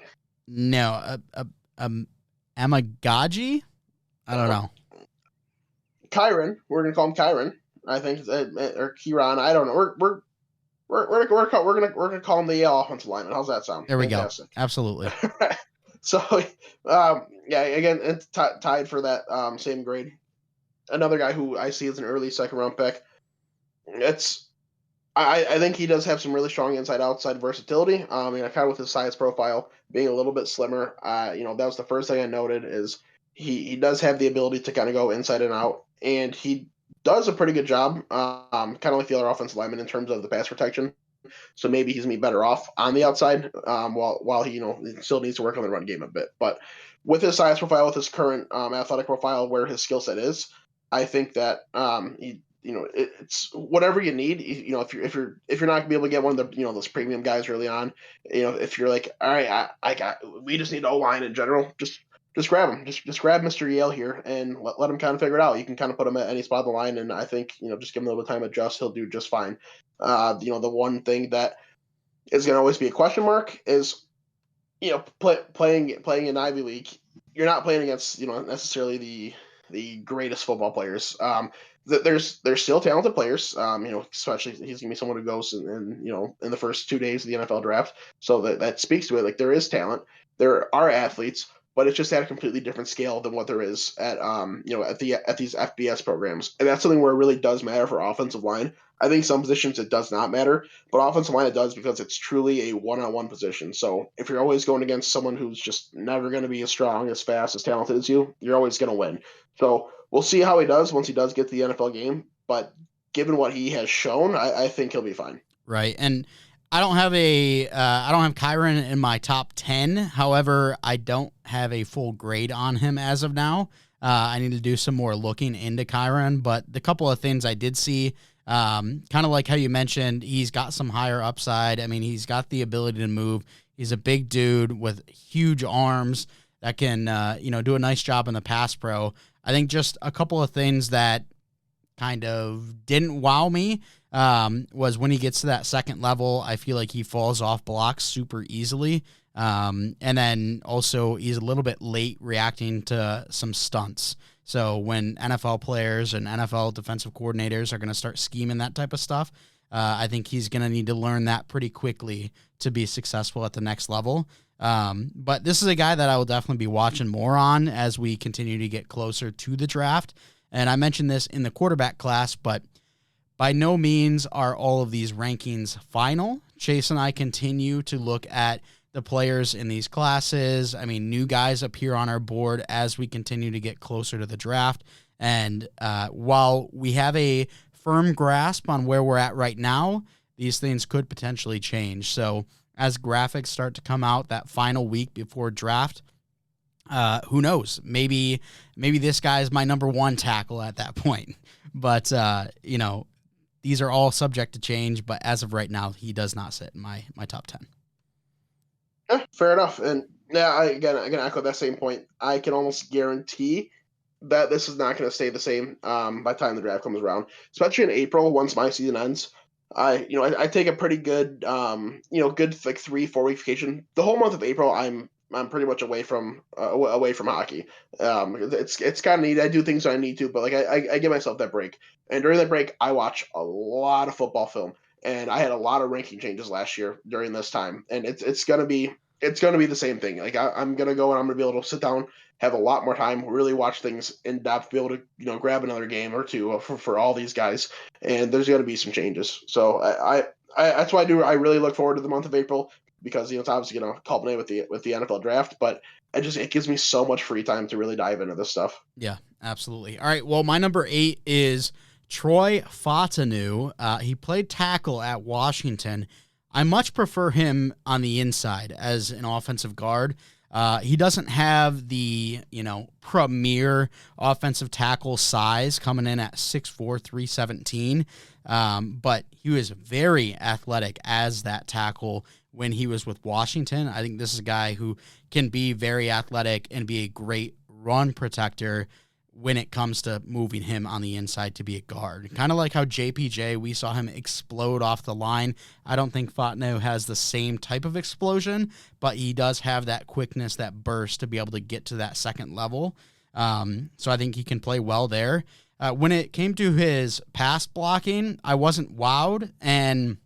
No, Amagaji? I don't know. Kyron. We're gonna call him Kyron. I think, or Kieran. I don't know. We're gonna call him the Yale offensive lineman. How's that sound? There we go. Absolutely. So, yeah, again, it's tied for that same grade. Another guy who I see as an early second round pick. I think he does have some really strong inside-outside versatility. Kind of with his size profile being a little bit slimmer. That was the first thing I noted is he does have the ability to kind of go inside and out, and he does a pretty good job, kind of like the other offensive linemen in terms of the pass protection. So maybe he's gonna be better off on the outside, while he still needs to work on the run game a bit. But with his size profile, with his current athletic profile, where his skill set is, I think that it's whatever you need. If you're not gonna be able to get one of the those premium guys early on, if you're like, all right, we just need O-line in general, just grab him. Just grab Mr. Yale here and let him kind of figure it out. You can kind of put him at any spot on the line, and I think just give him a little bit of time to adjust. He'll do just fine. The one thing that is going to always be a question mark is playing in Ivy League. You're not playing against necessarily the greatest football players. There's still talented players. Especially he's gonna be someone who goes in the first 2 days of the NFL draft. So that speaks to it. Like, there is talent, there are athletes, but it's just at a completely different scale than what there is at these FBS programs. And that's something where it really does matter for offensive line. I think some positions it does not matter, but offensive line it does, because it's truly a one-on-one position. So if you're always going against someone who's just never going to be as strong, as fast, as talented as you, you're always going to win. So we'll see how he does once he does get to the NFL game. But given what he has shown, I think he'll be fine. Right. And I don't have Kyron in my top 10. However, I don't have a full grade on him as of now. I need to do some more looking into Kyron, but the couple of things I did see, kind of like how you mentioned, he's got some higher upside. I mean, he's got the ability to move. He's a big dude with huge arms that can, do a nice job in the pass pro. I think just a couple of things that kind of didn't wow me was when he gets to that second level, I feel like he falls off blocks super easily. And then also he's a little bit late reacting to some stunts. So when NFL players and NFL defensive coordinators are going to start scheming that type of stuff, I think he's going to need to learn that pretty quickly to be successful at the next level. But this is a guy that I will definitely be watching more on as we continue to get closer to the draft. And I mentioned this in the quarterback class, but by no means are all of these rankings final. Chase and I continue to look at the players in these classes. I mean, new guys appear on our board as we continue to get closer to the draft. And while we have a firm grasp on where we're at right now, these things could potentially change. So as graphics start to come out that final week before draft, who knows? Maybe this guy is my number 1 tackle at that point. But, these are all subject to change. But as of right now, he does not sit in my top 10. Yeah, fair enough. And yeah, I can echo that same point. I can almost guarantee that this is not going to stay the same by the time the draft comes around, especially in April once my season ends. I take a pretty good good like 3-4 week vacation. The whole month of April, I'm pretty much away from hockey. It's kind of neat. I do things I need to, but like I give myself that break. And during that break, I watch a lot of football film. And I had a lot of ranking changes last year during this time, and it's gonna be the same thing. Like I'm gonna go and I'm gonna be able to sit down, have a lot more time, really watch things in depth, be able to grab another game or two for all these guys, and there's gonna be some changes. So I that's why I really look forward to the month of April, because it's obviously gonna culminate with the NFL draft, but it gives me so much free time to really dive into this stuff. Yeah, absolutely. All right, well, my number 8 is Troy Fautanu. He played tackle at Washington. I much prefer him on the inside as an offensive guard. He doesn't have the, premier offensive tackle size coming in at 6'4", 317. But he was very athletic as that tackle when he was with Washington. I think this is a guy who can be very athletic and be a great run protector when it comes to moving him on the inside to be a guard. Kind of like how JPJ, we saw him explode off the line. I don't think Fontenot has the same type of explosion, but he does have that quickness, that burst to be able to get to that second level. So I think he can play well there. When it came to his pass blocking, I wasn't wowed, and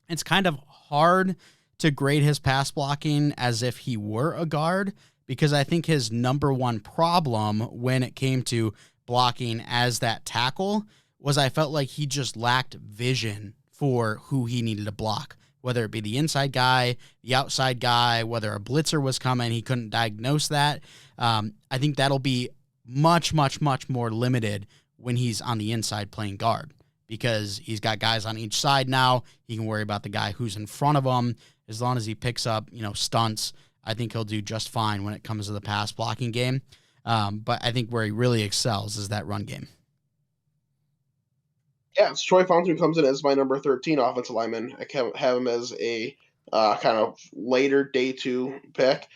it's kind of hard to grade his pass blocking as if he were a guard, because I think his number one problem when it came to blocking as that tackle was I felt like he just lacked vision for who he needed to block, whether it be the inside guy, the outside guy, whether a blitzer was coming, he couldn't diagnose that. I think that'll be much, much, much more limited when he's on the inside playing guard, because he's got guys on each side now. He can worry about the guy who's in front of him. As long as he picks up, stunts, I think he'll do just fine when it comes to the pass blocking game. But I think where he really excels is that run game. Yeah, so Troy Fontenot comes in as my number 13 offensive lineman. I have him as a kind of later day 2 pick.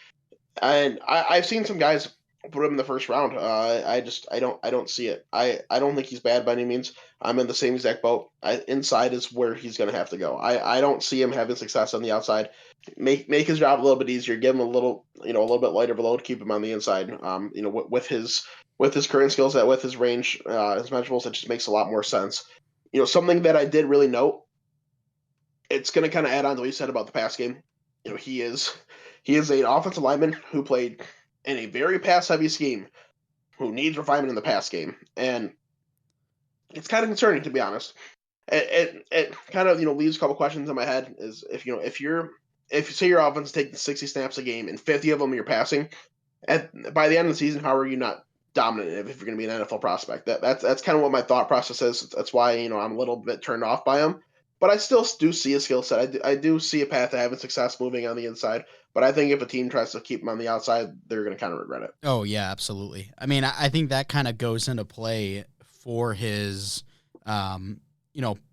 And I've seen some guys put him in the first round. I don't see it. I don't think he's bad by any means. I'm in the same exact boat. Inside is where he's going to have to go. I don't see him having success on the outside. Make his job a little bit easier. Give him a little bit lighter of a load. Keep him on the inside. With his current skill set, with his range, his measurables, it just makes a lot more sense. Something that I did really note. It's going to kind of add on to what you said about the pass game. He is an offensive lineman who played in a very pass-heavy scheme, who needs refinement in the pass game, and it's kind of concerning, to be honest. It kind of leaves a couple questions in my head. Is if you say your offense is taking 60 snaps a game and 50 of them you're passing, by the end of the season, how are you not dominant if you're going to be an NFL prospect? That's kind of what my thought process is. That's why I'm a little bit turned off by him. But I still do see a skill set. I do see a path to having success moving on the inside. But I think if a team tries to keep him on the outside, they're going to kind of regret it. Oh, yeah, absolutely. I mean, I think that kind of goes into play for his,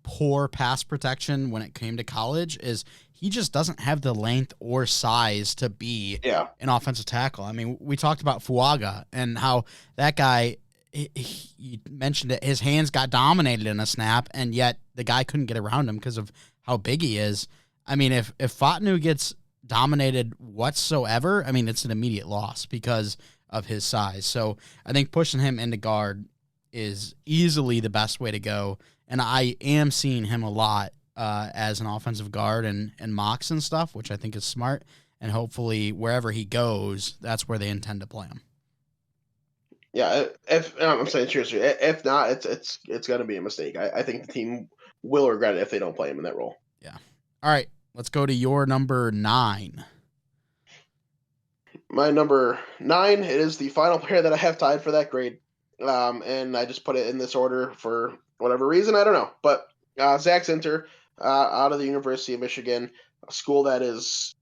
poor pass protection when it came to college, is he just doesn't have the length or size to be an offensive tackle. I mean, we talked about Fuaga and how that guy, you mentioned it, his hands got dominated in a snap, and yet the guy couldn't get around him because of how big he is. I mean, if Fontenot gets dominated whatsoever, I mean, it's an immediate loss because of his size. So I think pushing him into guard is easily the best way to go. And I am seeing him a lot as an offensive guard and mocks and stuff, which I think is smart. And hopefully wherever he goes, that's where they intend to play him. Yeah, if I'm saying seriously, if not, it's going to be a mistake. I think the team will regret it if they don't play him in that role. Yeah. All right, let's go to your number 9. My number 9 is the final player that I have tied for that grade, and I just put it in this order for whatever reason, I don't know. But Zach Zinter, out of the University of Michigan, a school that is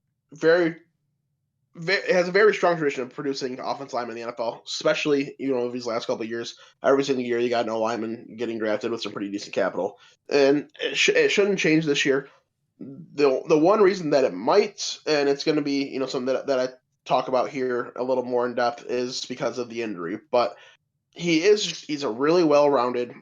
has a very strong tradition of producing offensive linemen in the NFL, especially over these last couple of years. Every single year, you got no lineman getting drafted with some pretty decent capital, and it shouldn't change this year. The one reason that it might, and it's going to be something that I talk about here a little more in depth, is because of the injury, but he's a really well-rounded,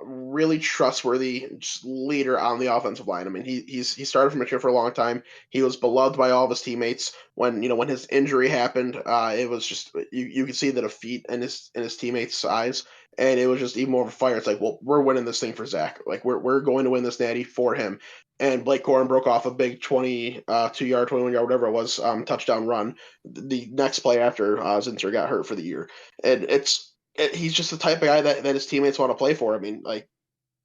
really trustworthy leader on the offensive line. I mean, he started from Michigan for a long time. He was beloved by all of his teammates. When his injury happened, it was just you could see the defeat in his teammates' eyes, and it was just even more of a fire. It's like, well, we're winning this thing for Zach. Like we're going to win this natty for him. And Blake Corum broke off a big 22-yard, 21-yard, whatever it was, touchdown run. The next play after Zinter got hurt for the year, and he's just the type of guy that his teammates want to play for. I mean, like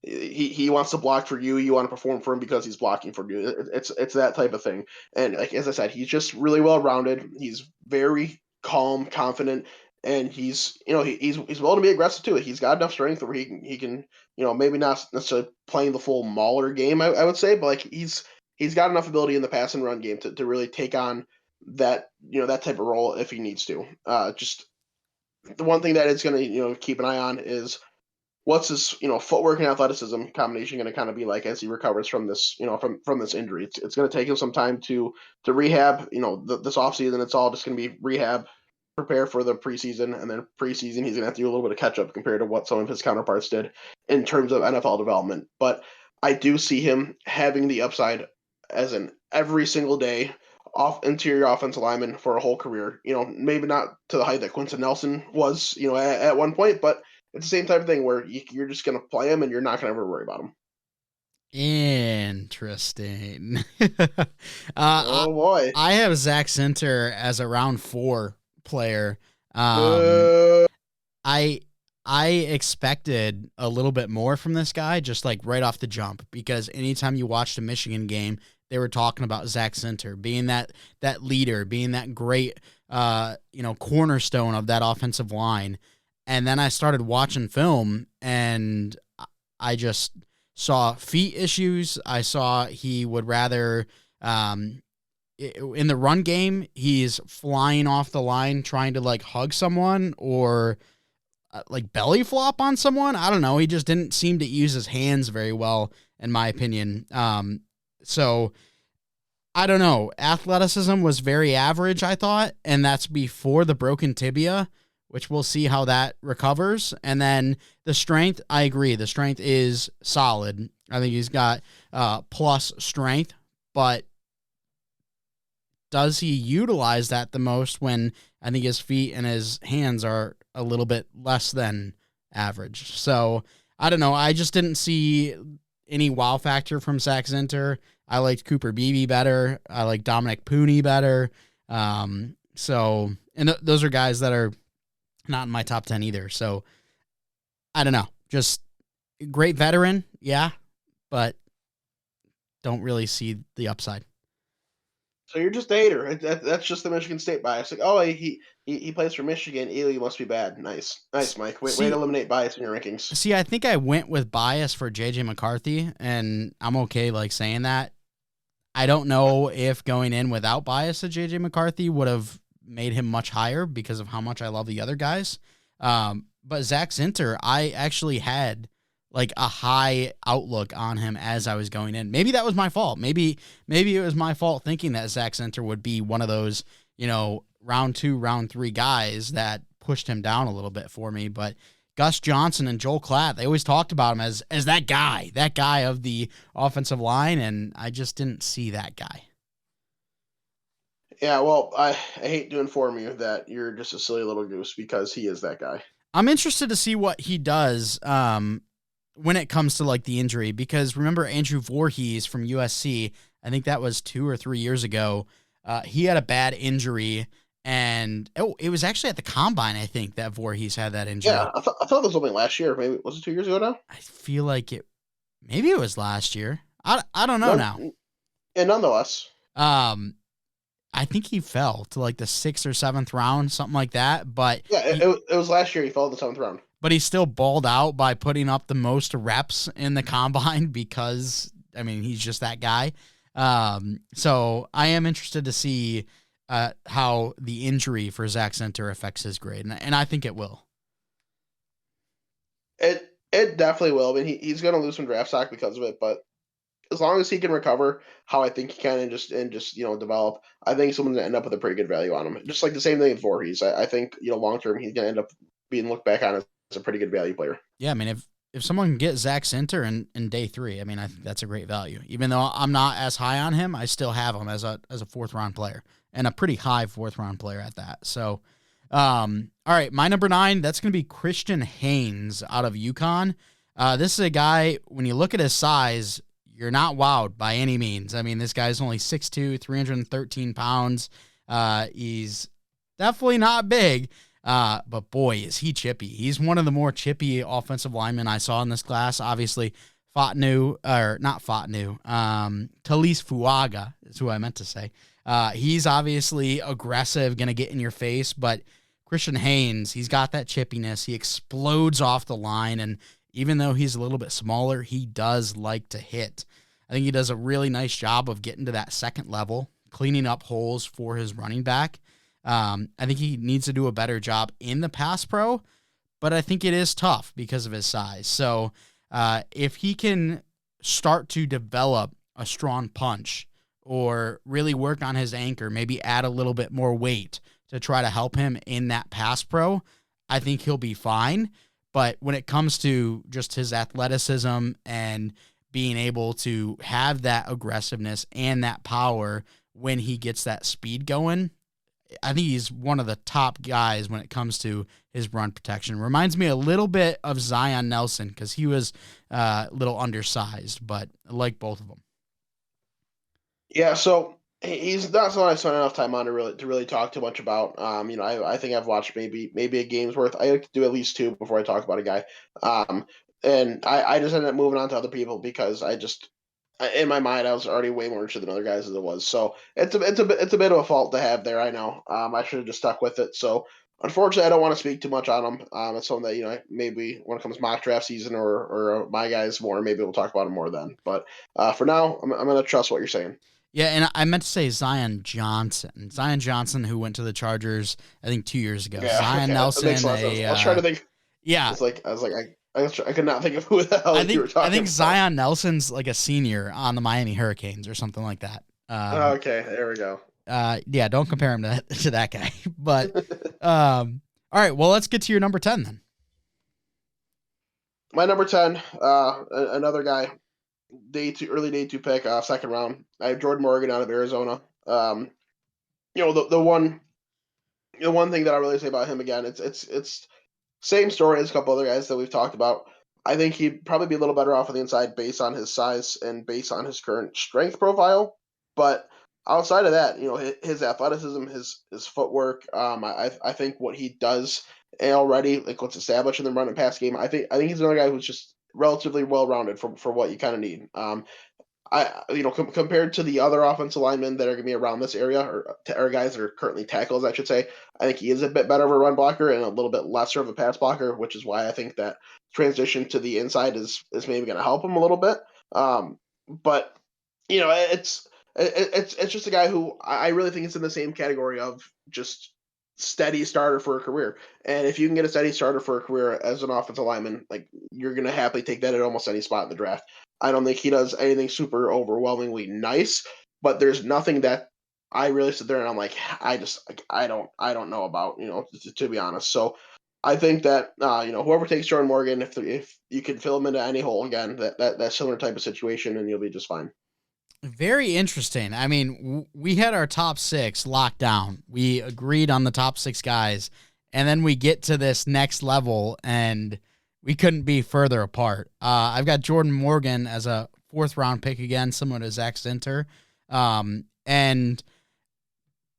he wants to block for you. You want to perform for him because he's blocking for you. It's that type of thing. And like as I said, he's just really well rounded. He's very calm, confident, and he's willing to be aggressive too. He's got enough strength where he can maybe not necessarily playing the full Mauler game, I would say, but like he's got enough ability in the pass and run game to really take on that that type of role if he needs to. Just the one thing that it's going to keep an eye on is what's his footwork and athleticism combination going to kind of be like as he recovers from this from this injury. It's going to take him some time to rehab. This offseason it's all just going to be rehab, prepare for the preseason, and then preseason he's going to have to do a little bit of catch up compared to what some of his counterparts did in terms of NFL development. But I do see him having the upside as an every single day off interior offensive lineman for a whole career. Maybe not to the height that Quentin Nelson was, at one point, but it's the same type of thing where you're just going to play him and you're not going to ever worry about him. Interesting. Oh boy. I have Zach Center as a round 4 player. I expected a little bit more from this guy, just like right off the jump, because anytime you watched a Michigan game, they were talking about Zach Center being that leader, being that great, cornerstone of that offensive line. And then I started watching film, and I just saw feet issues. I saw he would rather, in the run game, he's flying off the line trying to like hug someone or like belly flop on someone. I don't know. He just didn't seem to use his hands very well, in my opinion. So I don't know. Athleticism was very average, I thought, and that's before the broken tibia, which we'll see how that recovers. And then the strength, I agree. The strength is solid. I think he's got plus strength, but does he utilize that the most when I think his feet and his hands are a little bit less than average? So I don't know. I just didn't see any wow factor from Zach Center. I liked Cooper Beebe better. I like Dominic Pooney better. And those are guys that are not in my top 10 either. So I don't know. Just great veteran. Yeah. But don't really see the upside. So you're just a hater. That's just the Michigan State bias. Like, oh, he plays for Michigan. Ely must be bad. Nice, Mike. Way to eliminate bias in your rankings. See, I think I went with bias for J.J. McCarthy, and I'm okay like saying that. I don't know if going in without bias to J.J. McCarthy would have made him much higher because of how much I love the other guys. But Zach Center, I actually had like a high outlook on him as I was going in. Maybe that was my fault. Maybe it was my fault thinking that Zach Center would be one of those, round 2, round 3 guys that pushed him down a little bit for me. But Gus Johnson and Joel Klatt, they always talked about him as that guy of the offensive line, and I just didn't see that guy. Yeah, well, I hate to inform you that you're just a silly little goose because he is that guy. I'm interested to see what he does when it comes to like the injury, because remember Andrew Voorhees from USC, I think that was 2 or 3 years ago. He had a bad injury, and it was actually at the combine, I think, that Voorhees had that injury. Yeah, I thought it was only last year. Maybe was it 2 years ago now? I feel like maybe it was last year. I don't know now. And nonetheless, I think he fell to like the 6th or 7th round, something like that. But yeah, it was last year. He fell to the 7th round. But he still balled out by putting up the most reps in the combine because, I mean, he's just that guy. So I am interested to see how the injury for Zach Center affects his grade, and I think it will. It definitely will. I mean, he's going to lose some draft stock because of it, but as long as he can recover how I think he can and just develop, I think someone's gonna end up with a pretty good value on him. Just like the same thing with Voorhees. I think long term he's gonna end up being looked back on as a pretty good value player. Yeah, I mean if someone can get Zach Center in day 3, I mean I think that's a great value. Even though I'm not as high on him, I still have him as a 4th round player, and a pretty high 4th round player at that. So, all right, my number 9, that's gonna be Christian Haynes out of UConn. This is a guy, when you look at his size, you're not wowed by any means. I mean, this guy's only 6'2", 313 pounds. He's definitely not big, but boy, is he chippy. He's one of the more chippy offensive linemen I saw in this class. Obviously, Talise Fuaga is who I meant to say. He's obviously aggressive, going to get in your face, but Christian Haynes, he's got that chippiness. He explodes off the line, and even though he's a little bit smaller, he does like to hit. I think he does a really nice job of getting to that second level, cleaning up holes for his running back. I think he needs to do a better job in the pass pro, but I think it is tough because of his size. So if he can start to develop a strong punch or really work on his anchor, maybe add a little bit more weight to try to help him in that pass pro, I think he'll be fine. But when it comes to just his athleticism and being able to have that aggressiveness and that power when he gets that speed going, I think he's one of the top guys when it comes to his run protection. Reminds me a little bit of Zion Nelson because he was a little undersized, but I like both of them. Yeah, so he's not someone I spent enough time on to really talk too much about. I think I've watched maybe a game's worth. I like to do at least two before I talk about a guy. And I just ended up moving on to other people because in my mind I was already way more interested than other guys as it was. So it's a bit of a fault to have there. I know. I should have just stuck with it. So unfortunately, I don't want to speak too much on him. It's something that maybe when it comes to mock draft season or my guys more, maybe we'll talk about him more then. But for now, I'm going to trust what you're saying. Yeah, and I meant to say Zion Johnson. Zion Johnson, who went to the Chargers, I think 2 years ago. Yeah, Zion Nelson. I was trying to think. Yeah. I could not think of who the hell you were talking about. I think Zion Nelson's like a senior on the Miami Hurricanes or something like that. Okay, there we go. Yeah, don't compare him to that guy. But all right, well, let's get to your number 10 then. My number 10, another guy, early day two pick, second round. I have Jordan Morgan out of Arizona. The one thing that I really say about him again, it's same story as a couple other guys that we've talked about. I think he'd probably be a little better off on the inside based on his size and based on his current strength profile. But outside of that, his athleticism, his footwork, I think what he does already, like what's established in the run and pass game, I think he's another guy who's just relatively well rounded for what you kind of need. Compared to the other offensive linemen that are going to be around this area, or guys that are currently tackles, I should say, I think he is a bit better of a run blocker and a little bit lesser of a pass blocker, which is why I think that transition to the inside is maybe going to help him a little bit. But it's just a guy who I really think is in the same category of just steady starter for a career. And if you can get a steady starter for a career as an offensive lineman, like you're going to happily take that at almost any spot in the draft. I don't think he does anything super overwhelmingly nice, but there's nothing that I really sit there and I'm like, I don't know about, to be honest. So I think that whoever takes Jordan Morgan, if you can fill him into any hole again, that similar type of situation, and you'll be just fine. Very interesting. I mean, we had our top 6 locked down. We agreed on the top 6 guys, and then we get to this next level, and we couldn't be further apart. I've got Jordan Morgan as a 4th-round pick again, similar to Zach Zinter. And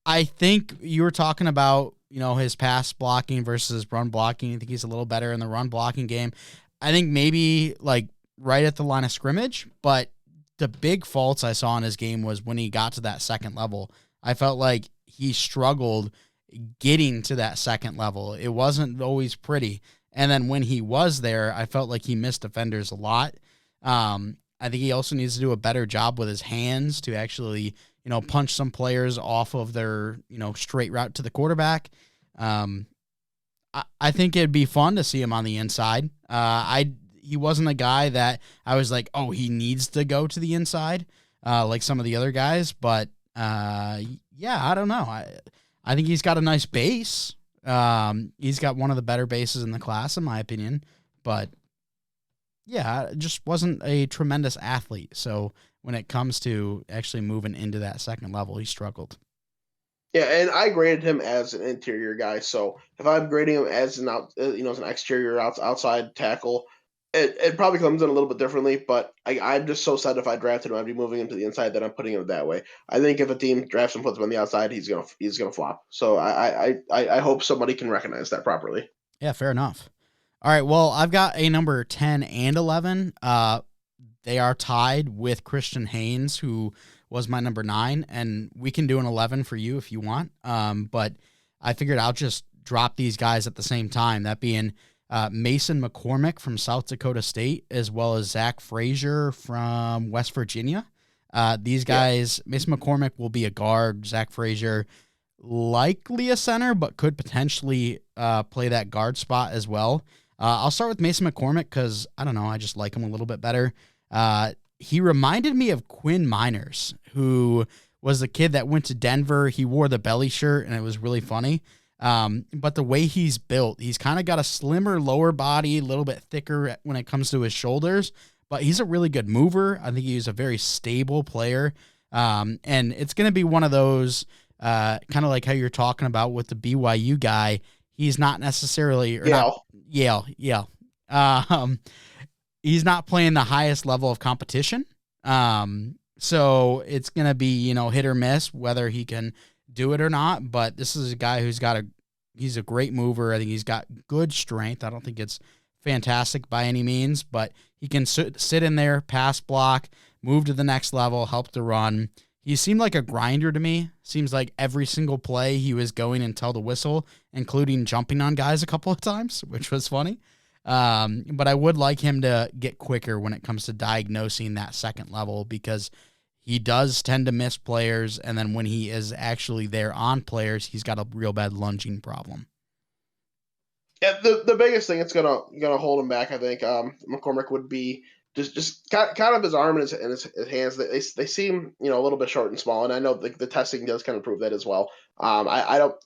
I think you were talking about, his pass blocking versus his run blocking. I think he's a little better in the run blocking game. I think maybe, like, right at the line of scrimmage, but the big faults I saw in his game was when he got to that second level. I felt like he struggled getting to that second level. It wasn't always pretty. And then when he was there, I felt like he missed defenders a lot. I think he also needs to do a better job with his hands to actually, punch some players off of their, straight route to the quarterback. I think it'd be fun to see him on the inside. He wasn't a guy that I was like, oh, he needs to go to the inside, like some of the other guys. But I don't know. I think he's got a nice base. He's got one of the better bases in the class, in my opinion. But yeah, just wasn't a tremendous athlete. So when it comes to actually moving into that second level, he struggled. Yeah, and I graded him as an interior guy. So if I'm grading him as as an exterior outside tackle, it probably comes in a little bit differently. But I'm just so sad if I drafted him, I'd be moving him to the inside that I'm putting him that way. I think if a team drafts him, puts him on the outside, he's gonna flop. So I hope somebody can recognize that properly. Yeah, fair enough. All right, well, I've got a number 10 and 11. They are tied with Christian Haynes, who was my number 9, and we can do an 11 for you if you want. But I figured I'll just drop these guys at the same time, that being Mason McCormick from South Dakota State, as well as Zach Frazier from West Virginia. These guys, Mason McCormick will be a guard. Zach Frazier, likely a center, but could potentially play that guard spot as well. I'll start with Mason McCormick because, I don't know, I just like him a little bit better. He reminded me of Quinn Miners, who was the kid that went to Denver. He wore the belly shirt, and it was really funny. But the way he's built, he's kind of got a slimmer lower body, a little bit thicker when it comes to his shoulders, but he's a really good mover. I think he's a very stable player. And it's going to be one of those, kind of like how you're talking about with the BYU guy. He's not necessarily, or not Yale. He's not playing the highest level of competition. So it's going to be, hit or miss whether he can do it or not. But this is a guy he's a great mover. I think he's got good strength. I don't think it's fantastic by any means, but he can sit in there, pass block, move to the next level, help to run. He seemed like a grinder to me. Seems like every single play he was going until the whistle, including jumping on guys a couple of times, which was funny. But I would like him to get quicker when it comes to diagnosing that second level, because he does tend to miss players, and then when he is actually there on players, he's got a real bad lunging problem. Yeah, the biggest thing that's gonna hold him back, I think, McCormick, would be just kind of his arm and his hands. They seem a little bit short and small, and I know the testing does kind of prove that as well. I don't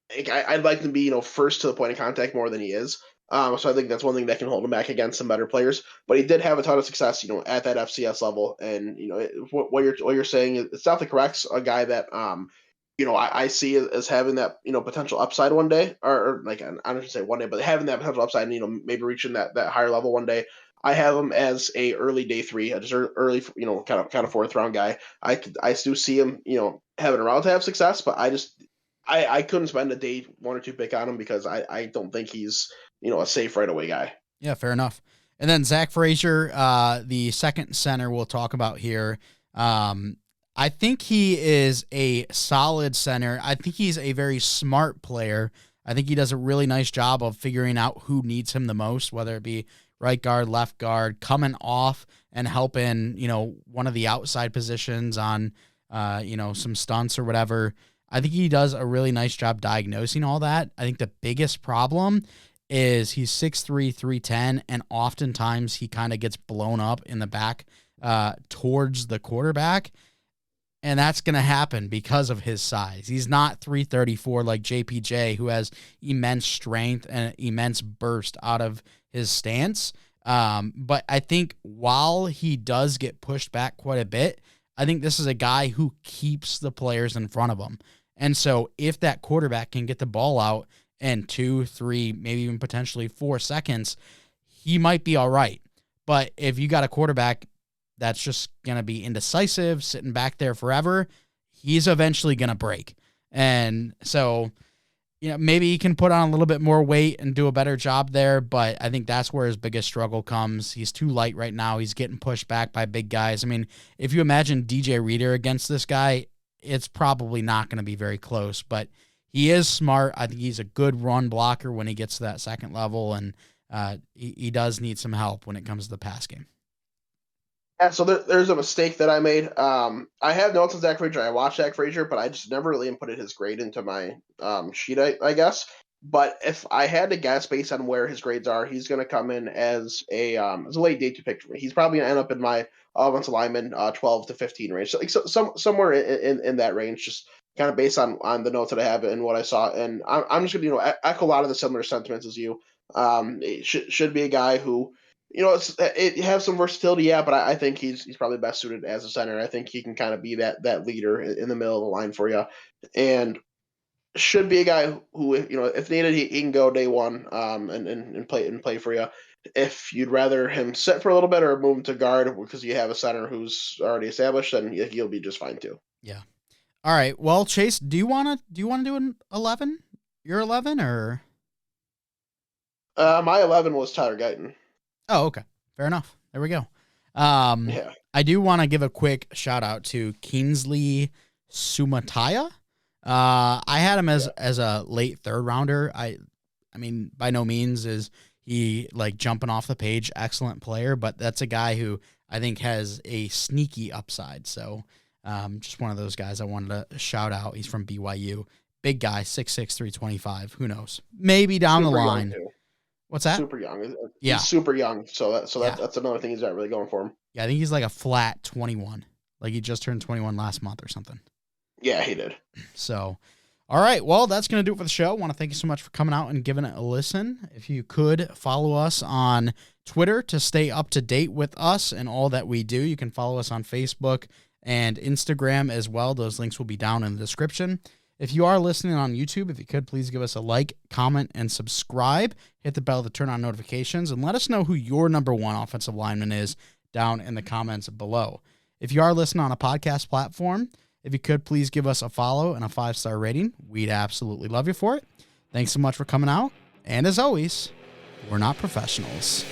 think I'd like to be first to the point of contact more than he is. So I think that's one thing that can hold him back against some better players. But he did have a ton of success, at that FCS level. And what you're saying is, it's definitely correct. A guy that I see as having that potential upside one day, or like, I don't say one day, but having that potential upside, and maybe reaching that higher level one day. I have him as a early day 3, just early, kind of fourth round guy. I do see him, having a round to have success, but I couldn't spend a day 1 or 2 pick on him because I don't think he's a safe right away guy. Yeah, fair enough. And then Zach Frazier, the second center we'll talk about here. I think he is a solid center. I think he's a very smart player. I think he does a really nice job of figuring out who needs him the most, whether it be right guard, left guard, coming off and helping, one of the outside positions on, some stunts or whatever. I think he does a really nice job diagnosing all that. I think the biggest problem is he's 6'3", 310, and oftentimes he kind of gets blown up in the back towards the quarterback. And that's going to happen because of his size. He's not 334 like JPJ, who has immense strength and immense burst out of his stance. But I think while he does get pushed back quite a bit, I think this is a guy who keeps the players in front of him. And so if that quarterback can get the ball out in 2, 3, maybe even potentially 4 seconds, he might be all right. But if you got a quarterback that's just going to be indecisive, sitting back there forever, he's eventually going to break. And so, maybe he can put on a little bit more weight and do a better job there, but I think that's where his biggest struggle comes. He's too light right now. He's getting pushed back by big guys. I mean, if you imagine DJ Reader against this guy, it's probably not going to be very close, but he is smart. I think he's a good run blocker when he gets to that second level, and he does need some help when it comes to the pass game. Yeah, so there's a mistake that I made. I have notes on Zach Frazier. I watched Zach Frazier, but I just never really inputted his grade into my sheet, I guess. But if I had to guess based on where his grades are, he's going to come in as a late day 2 pick for me. He's probably going to end up in my offensive lineman 12 to 15 range, so somewhere in that range, just kind of based on the notes that I have and what I saw. And I'm just going to echo a lot of the similar sentiments as you. It should be a guy who, it has some versatility, yeah, but I think he's probably best suited as a center. I think he can kind of be that leader in the middle of the line for you, and should be a guy who, if needed, he can go day 1 and play for you. If you'd rather him sit for a little bit or move him to guard because you have a center who's already established, then he'll be just fine too. Yeah. All right. Well, Chase, do you want to do an 11? Your 11 or? My 11 was Tyler Guyton. Oh, okay. Fair enough. There we go. Yeah. I do want to give a quick shout out to Kingsley Sumataya. I had him as a late 3rd rounder. I mean, by no means is he like jumping off the page, excellent player, but that's a guy who I think has a sneaky upside. So just one of those guys I wanted to shout out. He's from BYU. Big guy, 6'6", 325. Who knows? Maybe down the line. What's that? Super young. He's super young. So that's another thing he's not really going for him. Yeah, I think he's like a flat 21. Like he just turned 21 last month or something. Yeah, he did. So, all right. Well, that's going to do it for the show. I want to thank you so much for coming out and giving it a listen. If you could follow us on Twitter to stay up to date with us and all that we do, you can follow us on Facebook and Instagram as well. Those links will be down in the description. If you are listening on YouTube, if you could, please give us a like, comment, and subscribe. Hit the bell to turn on notifications, and let us know who your number one offensive lineman is down in the comments below. If you are listening on a podcast platform, if you could, please give us a follow and a 5-star rating. We'd absolutely love you for it. Thanks so much for coming out. And as always, we're not professionals.